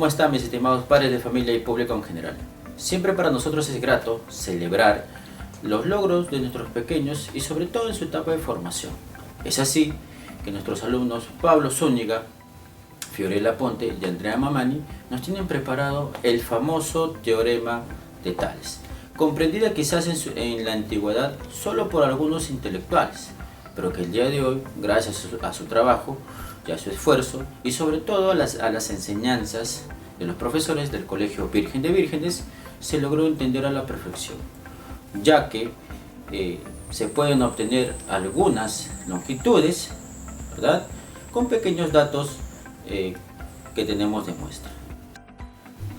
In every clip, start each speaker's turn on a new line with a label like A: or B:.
A: ¿Cómo están mis estimados padres de familia y público en general? Siempre para nosotros es grato celebrar los logros de nuestros pequeños y sobre todo en su etapa de formación. Es así que nuestros alumnos Pablo Zúñiga, Fiorella Ponte y Andrea Mamani nos tienen preparado el famoso teorema de Tales, comprendida quizás en la antigüedad solo por algunos intelectuales, pero que el día de hoy, gracias a su trabajo y a su esfuerzo, y sobre todo a las enseñanzas de los profesores del Colegio Virgen de Vírgenes, se logró entender a la perfección, ya que se pueden obtener algunas longitudes, ¿verdad?, con pequeños datos que tenemos de muestra.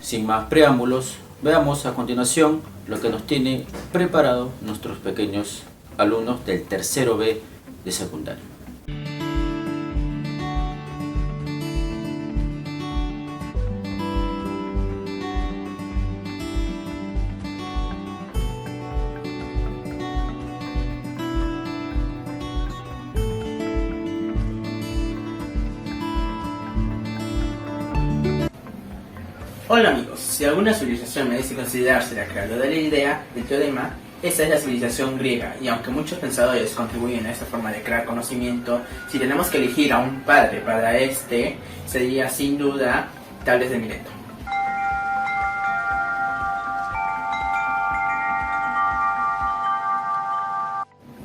A: Sin más preámbulos, veamos a continuación lo que nos tiene preparado nuestros pequeños alumnos del tercero B de secundaria.
B: Hola amigos, si alguna civilización merece considerarse la creadora de la idea del teorema, esa es la civilización griega, y aunque muchos pensadores contribuyen a esta forma de crear conocimiento, si tenemos que elegir a un padre para este, sería sin duda Tales de Mileto.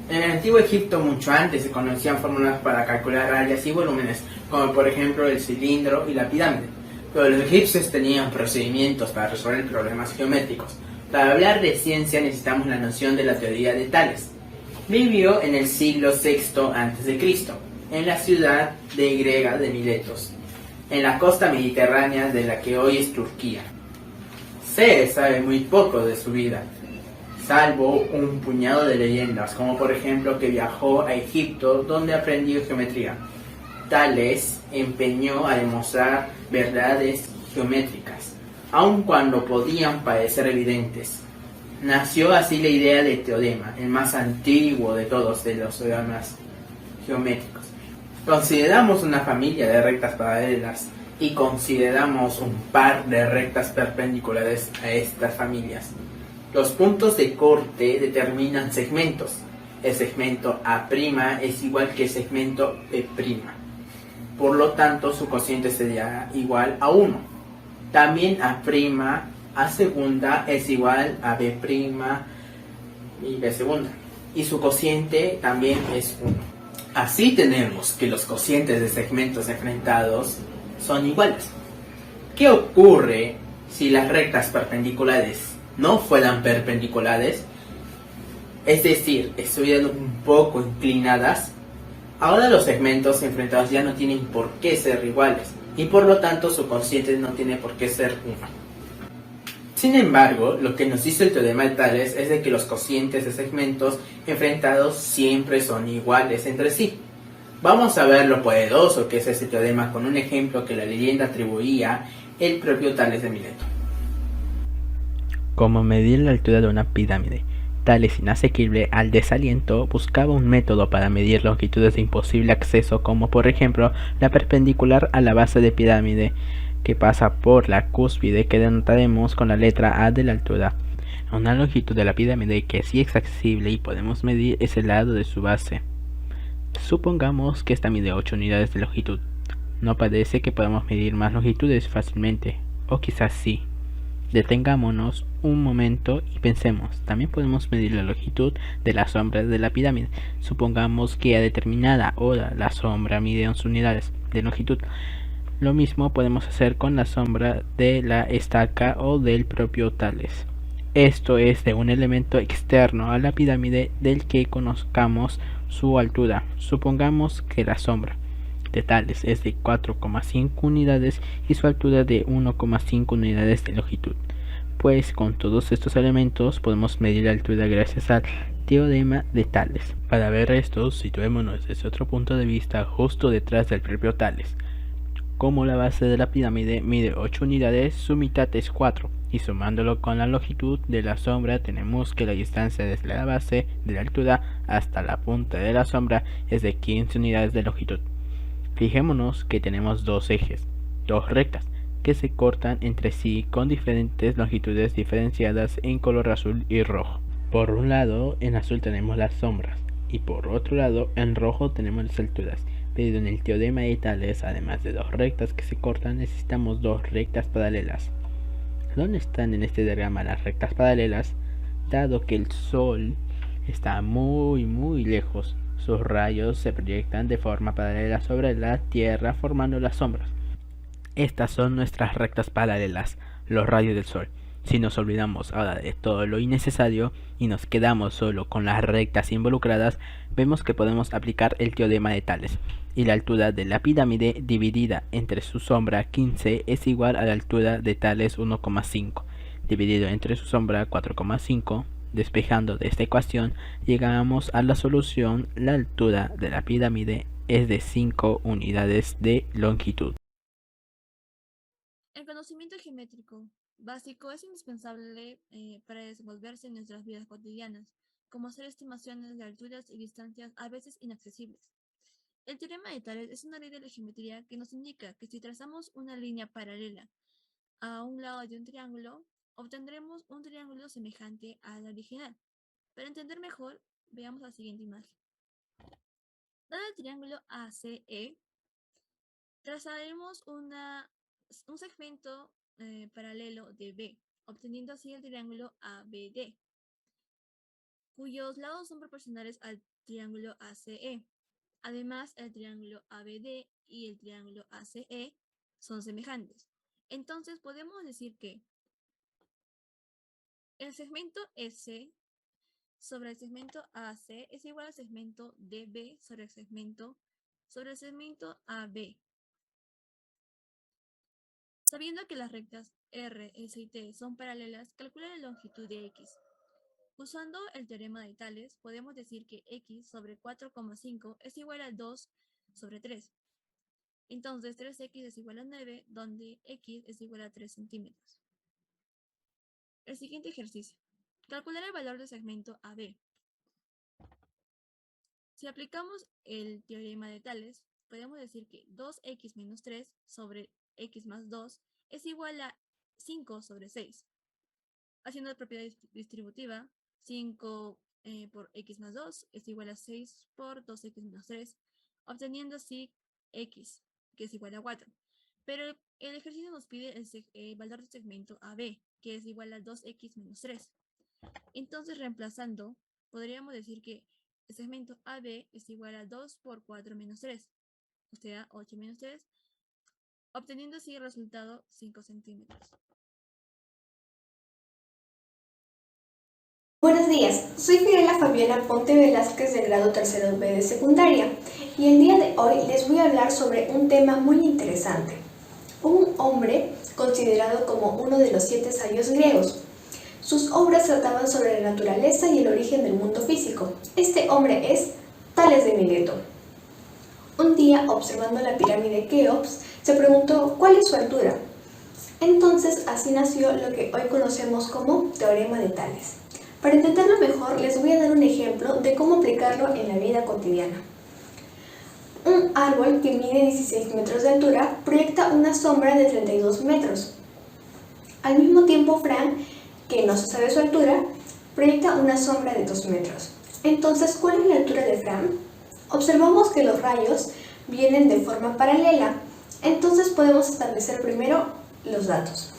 B: En el antiguo Egipto, mucho antes, se conocían fórmulas para calcular áreas y volúmenes, como por ejemplo el cilindro y la pirámide. Pero los egipcios tenían procedimientos para resolver problemas geométricos. Para hablar de ciencia necesitamos la noción de la teoría de Tales. Vivió en el siglo VI a.C., en la ciudad griega de Miletos, en la costa mediterránea de la que hoy es Turquía. Se sabe muy poco de su vida, salvo un puñado de leyendas, como por ejemplo que viajó a Egipto donde aprendió geometría. Tales empeñó a demostrar verdades geométricas, aun cuando podían parecer evidentes. Nació así la idea de teorema, el más antiguo de todos de los teoremas geométricos. Consideramos una familia de rectas paralelas y consideramos un par de rectas perpendiculares a estas familias. Los puntos de corte determinan segmentos. El segmento A' es igual que el segmento B'. Por lo tanto, su cociente sería igual a 1. También A' segunda es igual a B' y B segunda. Y su cociente también es 1. Así tenemos que los cocientes de segmentos enfrentados son iguales. ¿Qué ocurre si las rectas perpendiculares no fueran perpendiculares? Es decir, estuvieran un poco inclinadas. Ahora los segmentos enfrentados ya no tienen por qué ser iguales, y por lo tanto su cociente no tiene por qué ser 1. Sin embargo, lo que nos dice el teorema de Tales es de que los cocientes de segmentos enfrentados siempre son iguales entre sí. Vamos a ver lo poderoso que es este teorema con un ejemplo que la leyenda atribuía el propio Tales de Mileto.
C: Como medir la altura de una pirámide. Tales, inasequible al desaliento, buscaba un método para medir longitudes de imposible acceso, como por ejemplo la perpendicular a la base de pirámide, que pasa por la cúspide, que denotaremos con la letra A de la altura. Una longitud de la pirámide que sí es accesible y podemos medir es el lado de su base. Supongamos que esta mide 8 unidades de longitud. No parece que podamos medir más longitudes fácilmente, o quizás sí. Detengámonos un momento y pensemos. También podemos medir la longitud de la sombra de la pirámide. Supongamos que a determinada hora la sombra mide 11 unidades de longitud. Lo mismo podemos hacer con la sombra de la estaca o del propio Tales. Esto es de un elemento externo a la pirámide del que conozcamos su altura. Supongamos que la sombra de Tales es de 4,5 unidades y su altura de 1,5 unidades de longitud. Pues con todos estos elementos podemos medir la altura gracias al teorema de Tales. Para ver esto, situémonos desde otro punto de vista justo detrás del propio Tales. Como la base de la pirámide mide 8 unidades, su mitad es 4, y sumándolo con la longitud de la sombra tenemos que la distancia desde la base de la altura hasta la punta de la sombra es de 15 unidades de longitud. Fijémonos que tenemos dos ejes, dos rectas, que se cortan entre sí con diferentes longitudes diferenciadas en color azul y rojo. Por un lado, en azul tenemos las sombras y por otro lado, en rojo tenemos las alturas. Pero en el teorema de Tales, además de dos rectas que se cortan, necesitamos dos rectas paralelas. ¿Dónde están en este diagrama las rectas paralelas? Dado que el Sol está muy lejos, sus rayos se proyectan de forma paralela sobre la Tierra formando las sombras. Estas son nuestras rectas paralelas, los rayos del Sol. Si nos olvidamos ahora de todo lo innecesario y nos quedamos solo con las rectas involucradas, vemos que podemos aplicar el teorema de Tales. Y la altura de la pirámide dividida entre su sombra 15 es igual a la altura de Tales 1,5, dividido entre su sombra 4,5. Despejando de esta ecuación, llegamos a la solución: la altura de la pirámide es de 5 unidades de longitud.
D: El conocimiento geométrico básico es indispensable para desenvolverse en nuestras vidas cotidianas, como hacer estimaciones de alturas y distancias a veces inaccesibles. El teorema de Tales es una ley de la geometría que nos indica que si trazamos una línea paralela a un lado de un triángulo, obtendremos un triángulo semejante al original. Para entender mejor, veamos la siguiente imagen. Dado el triángulo ACE, trazaremos un segmento paralelo de B, obteniendo así el triángulo ABD, cuyos lados son proporcionales al triángulo ACE. Además, el triángulo ABD y el triángulo ACE son semejantes. Entonces podemos decir que el segmento S sobre el segmento AC es igual al segmento DB sobre el segmento AB. Sabiendo que las rectas R, S y T son paralelas, calcula la longitud de X. Usando el teorema de Tales, podemos decir que X sobre 4,5 es igual a 2 sobre 3. Entonces 3X es igual a 9, donde X es igual a 3 centímetros. El siguiente ejercicio. Calcular el valor del segmento AB. Si aplicamos el teorema de Tales, podemos decir que 2x menos 3 sobre x más 2 es igual a 5 sobre 6. Haciendo la propiedad distributiva, 5 por x más 2 es igual a 6 por 2x menos 3, obteniendo así x, que es igual a 4. Pero el ejercicio nos pide el valor del segmento AB, que es igual a 2x menos 3. Entonces, reemplazando, podríamos decir que el segmento AB es igual a 2 por 4 menos 3, o sea, 8 menos 3, obteniendo así el resultado 5 centímetros.
E: Buenos días, soy Fiorella Fabiola Ponte Velázquez del grado 3B de secundaria y el día de hoy les voy a hablar sobre un tema muy interesante. Un hombre considerado como uno de los 7 sabios griegos. Sus obras trataban sobre la naturaleza y el origen del mundo físico. Este hombre es Tales de Mileto. Un día, observando la pirámide de Keops, se preguntó ¿cuál es su altura? Entonces, así nació lo que hoy conocemos como Teorema de Tales. Para entenderlo mejor, les voy a dar un ejemplo de cómo aplicarlo en la vida cotidiana. Un árbol que mide 16 metros de altura proyecta una sombra de 32 metros. Al mismo tiempo, Frank, que no se sabe su altura, proyecta una sombra de 2 metros. Entonces, ¿cuál es la altura de Frank? Observamos que los rayos vienen de forma paralela, entonces podemos establecer primero los datos.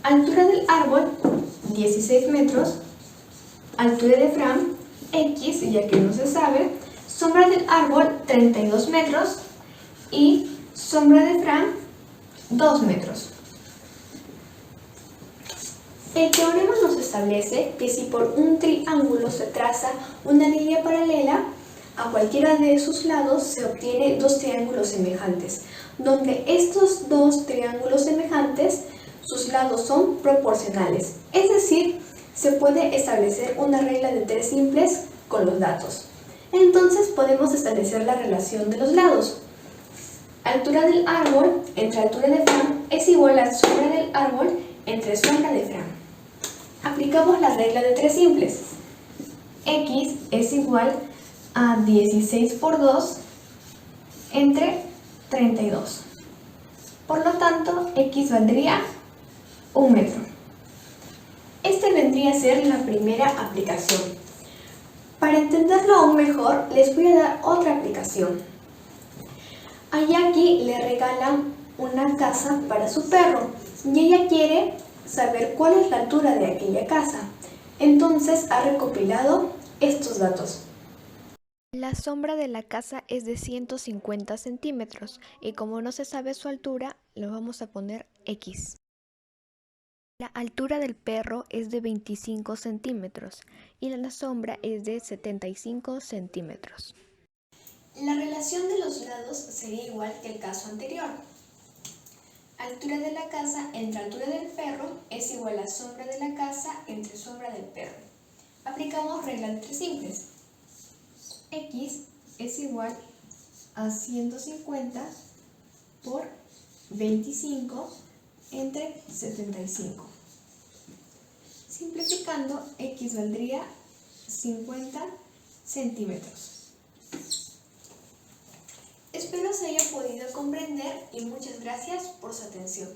E: Altura del árbol, 16 metros. Altura de Frank, X, ya que no se sabe. Sombra del árbol, 32 metros. Y sombra de Frank, 2 metros. El teorema nos establece que si por un triángulo se traza una línea paralela, a cualquiera de sus lados se obtiene dos triángulos semejantes, donde estos dos triángulos semejantes, sus lados son proporcionales. Es decir, se puede establecer una regla de 3 simples con los datos. Entonces podemos establecer la relación de los lados. Altura del árbol entre altura de Frank es igual a sombra del árbol entre sombra de Frank. Aplicamos la regla de 3 simples. X es igual a 16 por 2 entre 32. Por lo tanto, x valdría 1 metro. Este vendría a ser la primera aplicación. Para entenderlo aún mejor, les voy a dar otra aplicación. A Jackie le regalan una casa para su perro y ella quiere saber cuál es la altura de aquella casa. Entonces ha recopilado estos datos.
F: La sombra de la casa es de 150 centímetros y como no se sabe su altura, le vamos a poner X. La altura del perro es de 25 centímetros y la sombra es de 75 centímetros.
E: La relación de los lados sería igual que el caso anterior. Altura de la casa entre altura del perro es igual a sombra de la casa entre sombra del perro. Aplicamos regla de tres simples. X es igual a 150 por 25 entre 75. Simplificando, X valdría 50 centímetros. Espero se haya podido comprender y muchas gracias por su atención.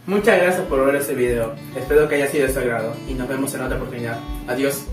B: Muchas gracias por ver este video. Espero que haya sido de su agrado y nos vemos en otra oportunidad. Adiós.